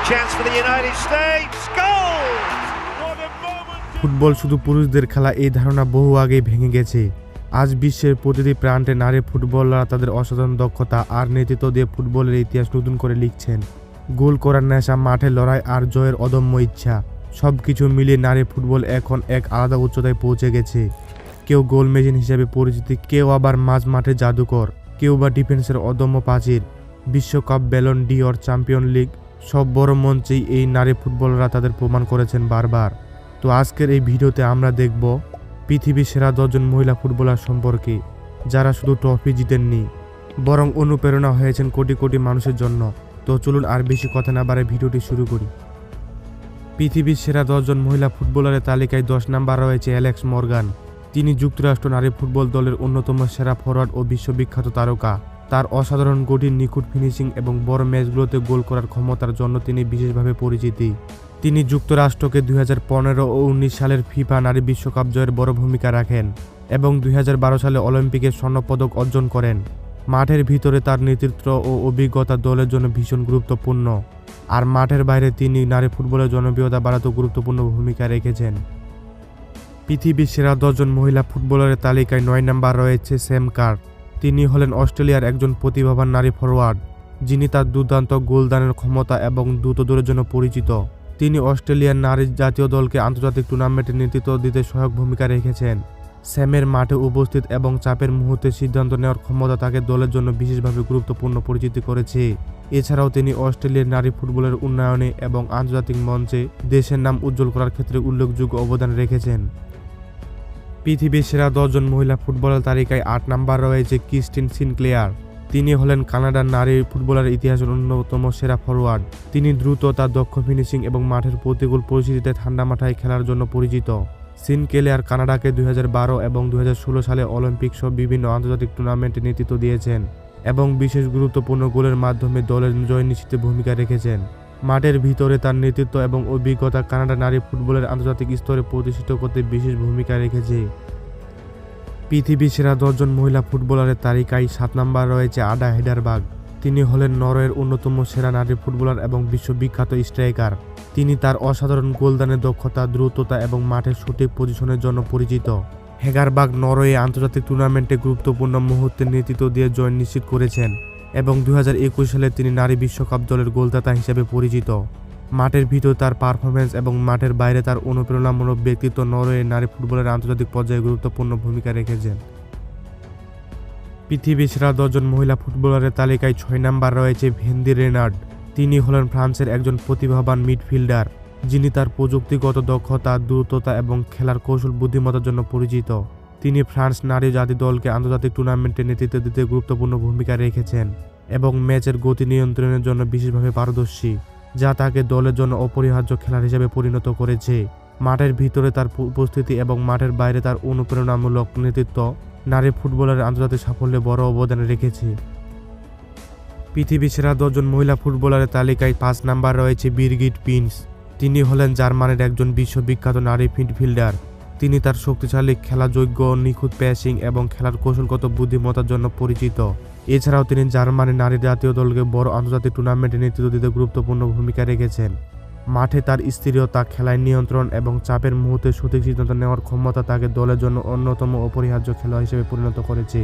chance for the United States. Goal! What a moment! Football শুধু পুরুষদের খেলা, এই ধারণা বহু আগেই ভেঙে গেছে। আজ বিশ্বের প্রতিটি প্রান্তে নারী ফুটবলাররা তাদের অসাধারণ দক্ষতা আর নেতৃত্ব দিয়ে ফুটবলের ইতিহাস নতুন করে লিখছেন। গোল করার নেশা, মাঠে লড়াই আর জয়ের অদম্য ইচ্ছা, সবকিছু মিলিয়ে নারী ফুটবল এখন এক আলাদা উচ্চতায় পৌঁছে গেছে। কেউ গোল মেশিন হিসেবে পরিচিতি, কেউ আবার মাঝ মাঠে জাদুকর, কেউ বা ডিফেন্সের অদম্য প্রাচীর। বিশ্বকাপ, ব্যালন ডি'অর, চ্যাম্পিয়ন লিগ, সব বড় মঞ্চেই এই নারী ফুটবলাররা তাদের প্রমাণ করেছেন বারবার। তো আজকের এই ভিডিওতে আমরা দেখব পৃথিবীর সেরা 10 জন মহিলা ফুটবলার সম্পর্কে, যারা শুধু ট্রফি জিতেননি, বরং অনুপ্রেরণা হয়েছেন কোটি কোটি মানুষের জন্য। তো চলুন আর বেশি কথা না বাড়ায় ভিডিওটি শুরু করি। পৃথিবীর সেরা 10 জন মহিলা ফুটবলারের তালিকায় 10 নম্বর রয়েছে অ্যালেক্স মর্গান। তিনি যুক্তরাষ্ট্র নারী ফুটবল দলের অন্যতম সেরা ফরোয়ার্ড ও বিশ্ববিখ্যাত তারকা। তার অসাধারণ গতি, নিখুঁত ফিনিশিং এবং বড় ম্যাচগুলোতে গোল করার ক্ষমতার জন্য তিনি বিশেষভাবে পরিচিতি। তিনি যুক্তরাষ্ট্রকে 2015 ও 19 সালের ফিফা নারী বিশ্বকাপ জয়ের বড় ভূমিকা রাখেন এবং 2012 সালে অলিম্পিকে স্বর্ণপদক অর্জন করেন। মাঠের ভিতরে তার নেতৃত্ব ও অভিজ্ঞতা দলের জন্য ভীষণ গুরুত্বপূর্ণ, আর মাঠের বাইরে তিনি নারী ফুটবলের জনপ্রিয়তা বাড়াতে গুরুত্বপূর্ণ ভূমিকা রেখেছেন। পৃথিবীর সেরা 10 জন মহিলা ফুটবলারের তালিকায় 9 নম্বর রয়েছে স্যাম কার। তিনি হলেন অস্ট্রেলিয়ার একজন প্রতিভাবান নারী ফরোয়ার্ড, যিনি তার দুর্দান্ত গোলদানের ক্ষমতা এবং দ্রুত দৌড়ের জন্য পরিচিত। তিনি অস্ট্রেলিয়ার নারী জাতীয় দলকে আন্তর্জাতিক টুর্নামেন্টে নেতৃত্ব দিতে সহায়ক ভূমিকা রেখেছেন। স্যামের মাঠে উপস্থিত এবং চাপের মুহূর্তে সিদ্ধান্ত নেওয়ার ক্ষমতা তাকে দলের জন্য বিশেষভাবে গুরুত্বপূর্ণ পরিচিতি করেছে। এছাড়াও তিনি অস্ট্রেলিয়ার নারী ফুটবলের উন্নয়নে এবং আন্তর্জাতিক মঞ্চে দেশের নাম উজ্জ্বল করার ক্ষেত্রে উল্লেখযোগ্য অবদান রেখেছেন। পৃথিবীর সেরা 10 জন মহিলা ফুটবলার তালিকায় 8 নম্বর রয়েছে ক্রিস্টিন সিনক্লেয়ার। তিনি হলেন কানাডার নারী ফুটবলের ইতিহাসের অন্যতম সেরা ফরোয়ার্ড। তিনি দ্রুত, তার দক্ষ ফিনিশিং এবং মাঠের প্রতিকূল পরিস্থিতিতে ঠান্ডা মাথায় খেলার জন্য পরিচিত। সিনক্লেয়ার কানাডাকে 2012 এবং 2016 সালে অলিম্পিক সহ বিভিন্ন আন্তর্জাতিক টুর্নামেন্টে নেতৃত্ব দিয়েছেন এবং বিশেষ গুরুত্বপূর্ণ গোলের মাধ্যমে দলের জয় নিশ্চিতে ভূমিকা রেখেছেন। মাঠের ভিতরে তার নেতৃত্ব এবং অভিজ্ঞতা কানাডা নারী ফুটবলের আন্তর্জাতিক স্তরে প্রতিষ্ঠিত করতে বিশেষ ভূমিকা রেখেছে। পৃথিবীর সেরা 10 জন মহিলা ফুটবলারের তালিকায় 7 নম্বর রয়েছে আডা হেডারবার্গ। তিনি হলেন নরওয়ের অন্যতম সেরা নারী ফুটবলার এবং বিশ্ববিখ্যাত স্ট্রাইকার। তিনি তার অসাধারণ গোলদানের দক্ষতা, দ্রুততা এবং মাঠের সঠিক পজিশনের জন্য পরিচিত। হেডারবার্গ নরওয়ে আন্তর্জাতিক টুর্নামেন্টে গুরুত্বপূর্ণ মুহূর্তে নেতৃত্ব দিয়ে জয় নিশ্চিত করেছেন এবং 2021 সালে তিনি নারী বিশ্বকাপ দলের গোলদাতা হিসেবে পরিচিত। মাঠের ভিতর তার পারফরম্যান্স এবং মাঠের বাইরে তার অনুপ্রেরণামূলক ব্যক্তিত্ব নরওয়ে নারী ফুটবলের আন্তর্জাতিক পর্যায়ে গুরুত্বপূর্ণ ভূমিকা রেখেছেন। পৃথিবীর সেরা 10 জন মহিলা ফুটবলারের তালিকায় 6 নম্বর রয়েছে ভেন্দি রেনার্ড। তিনি হলেন ফ্রান্সের একজন প্রতিভাবান মিডফিল্ডার, যিনি তার প্রযুক্তিগত দক্ষতা, দ্রুততা এবং খেলার কৌশল বুদ্ধিমত্তার জন্য পরিচিত। তিনি ফ্রান্স নারী জাতীয় দলকে আন্তর্জাতিক টুর্নামেন্টে নেতৃত্ব দিতে গুরুত্বপূর্ণ ভূমিকা রেখেছেন এবং ম্যাচের গতি নিয়ন্ত্রণের জন্য বিশেষভাবে পারদর্শী, যা তাকে দলের জন্য অপরিহার্য খেলোয়াড় হিসেবে পরিণত করেছে। মাঠের ভিতরে তার উপস্থিতি এবং মাঠের বাইরে তার অনুপ্রেরণামূলক নেতৃত্ব নারী ফুটবলের আন্তর্জাতিক সাফল্যে বড় অবদান রেখেছে। পৃথিবীর সেরা 10 জন মহিলা ফুটবলারের তালিকায় 5 নম্বর রয়েছে বিরগিট পিন্স। তিনি হলেন জার্মানির একজন বিশ্ববিখ্যাত নারী মিডফিল্ডার। তিনি তার শক্তিশালী খেলাযোগ্য, নিখুঁত প্যাসিং এবং খেলার কৌশলগত বুদ্ধিমত্তার জন্য পরিচিত। এছাড়াও তিনি জার্মানি নারী জাতীয় দলকে বড় আন্তর্জাতিক টুর্নামেন্টে নেতৃত্ব দিতে গুরুত্বপূর্ণ ভূমিকা রেখেছেন। মাঠে তার স্থিরতা, খেলায় নিয়ন্ত্রণ এবং চাপের মুহূর্তে সঠিক সিদ্ধান্ত নেওয়ার ক্ষমতা তাকে দলের জন্য অন্যতম অপরিহার্য খেলোয়াড় হিসেবে পরিণত করেছে।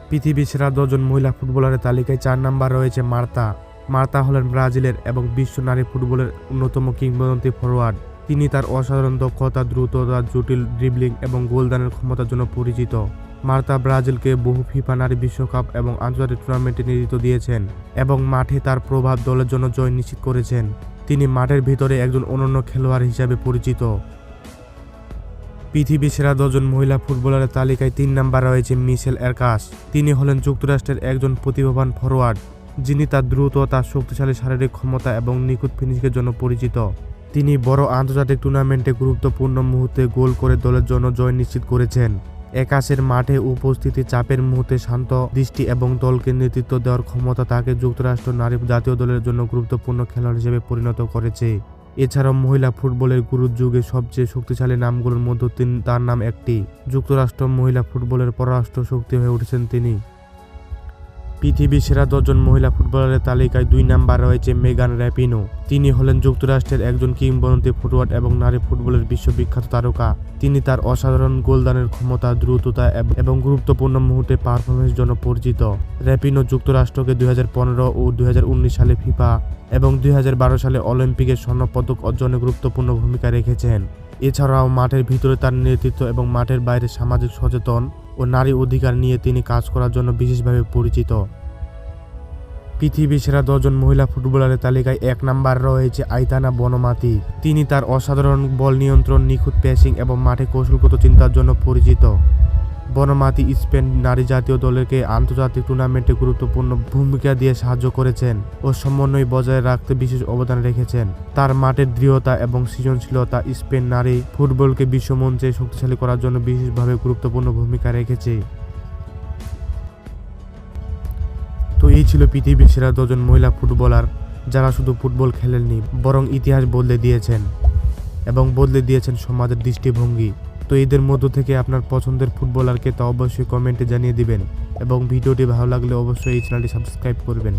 পৃথিবীর সেরা 10 জন মহিলা ফুটবলারের তালিকায় 4 নম্বর রয়েছে মার্তা। মার্তা হলেন ব্রাজিলের এবং বিশ্ব নারী ফুটবলের অন্যতম কিংবদন্তি ফরোয়ার্ড। তিনি তার অসাধারণ দক্ষতা, দ্রুততা, জটিল ড্রিবলিং এবং গোলদানের ক্ষমতার জন্য পরিচিত। মার্তা ব্রাজিলকে বহু ফিফা নারী বিশ্বকাপ এবং আন্তর্জাতিক টুর্নামেন্টে নেতৃত্ব দিয়েছেন এবং মাঠে তার প্রভাব দলের জন্য জয় নিশ্চিত করেছেন। তিনি মাঠের ভিতরে একজন অনন্য খেলোয়াড় হিসেবে পরিচিত। পৃথিবীর সেরা 10 জন মহিলা ফুটবলারের তালিকায় 3 নম্বর রয়েছে মিশেল এরকাস। তিনি হলেন যুক্তরাষ্ট্রের একজন প্রতিভাবান ফরোয়ার্ড, যিনি তার দ্রুততা, শক্তিশালী শারীরিক ক্ষমতা এবং নিখুঁত ফিনিশিংয়ের জন্য পরিচিত। তিনি বড় আন্তর্জাতিক টুর্নামেন্টে গুরুত্বপূর্ণ মুহূর্তে গোল করে দলের জন্য জয় নিশ্চিত করেছেন। একাশের মাঠে উপস্থিতি, চাপের মুহূর্তে শান্ত দৃষ্টি এবং দলকে নেতৃত্ব দেওয়ার ক্ষমতা তাকে যুক্তরাষ্ট্র নারী জাতীয় দলের জন্য গুরুত্বপূর্ণ খেলোয়াড় হিসেবে পরিণত করেছে। এছাড়াও মহিলা ফুটবলের গুরুর যুগে সবচেয়ে শক্তিশালী নামগুলোর মধ্যে তার নাম একটি। যুক্তরাষ্ট্র মহিলা ফুটবলের পররাষ্ট্র শক্তি হয়ে উঠেছেন তিনি। পৃথিবীর সেরা 10 জন মহিলা ফুটবলারের তালিকায় 2 নম্বর রয়েছে মেগান র্যাপিনো। তিনি হলেন যুক্তরাষ্ট্রের একজন কিংবদন্তি ফুটবলার এবং নারী ফুটবলের বিশ্ববিখ্যাত তারকা। তিনি তার অসাধারণ গোলদানের ক্ষমতা, দ্রুততা এবং গুরুত্বপূর্ণ মুহূর্তে পারফরমেন্সের জন্য পরিচিত। র্যাপিনো যুক্তরাষ্ট্রকে 2015 ও 2019 সালে ফিফা এবং 2012 সালে অলিম্পিকে স্বর্ণপদক অর্জনে গুরুত্বপূর্ণ ভূমিকা রেখেছেন। এছাড়াও মাঠের ভিতরে তার নেতৃত্ব এবং মাঠের বাইরে সামাজিক সচেতন ও নারী অধিকার নিয়ে তিনি কাজ করার জন্য বিশেষভাবে পরিচিত। পৃথিবীর সেরা 10 জন মহিলা ফুটবলারের তালিকায় 1 নম্বর রয়েছে আইতানা বনমাতি। তিনি তার অসাধারণ বল নিয়ন্ত্রণ, নিখুঁত প্যাসিং এবং মাঠে কৌশলগত চিন্তার জন্য পরিচিত। বনমাতি স্পেন নারী জাতীয় দলকে আন্তর্জাতিক টুর্নামেন্টে গুরুত্বপূর্ণ ভূমিকা দিয়ে সাহায্য করেছেন ও সমন্বয় বজায় রাখতে বিশেষ অবদান রেখেছেন। তার মাঠের দৃঢ়তা এবং সৃজনশীলতা স্পেন নারী ফুটবলকে বিশ্বমঞ্চে শক্তিশালী করার জন্য বিশেষভাবে গুরুত্বপূর্ণ ভূমিকা রেখেছে। তো এই ছিল পৃথিবীর সেরা 10 জন মহিলা ফুটবলার, যারা শুধু ফুটবল খেলেননি বরং ইতিহাস বদলে দিয়েছেন এবং বদলে দিয়েছেন সমাজের দৃষ্টিভঙ্গি। তো এদের মধ্য থেকে আপনার পছন্দের ফুটবলারকে তা অবশ্যই কমেন্টে জানিয়ে দিবেন এবং ভিডিওটি ভালো লাগলে অবশ্যই এই চ্যানেলটি সাবস্ক্রাইব করবেন।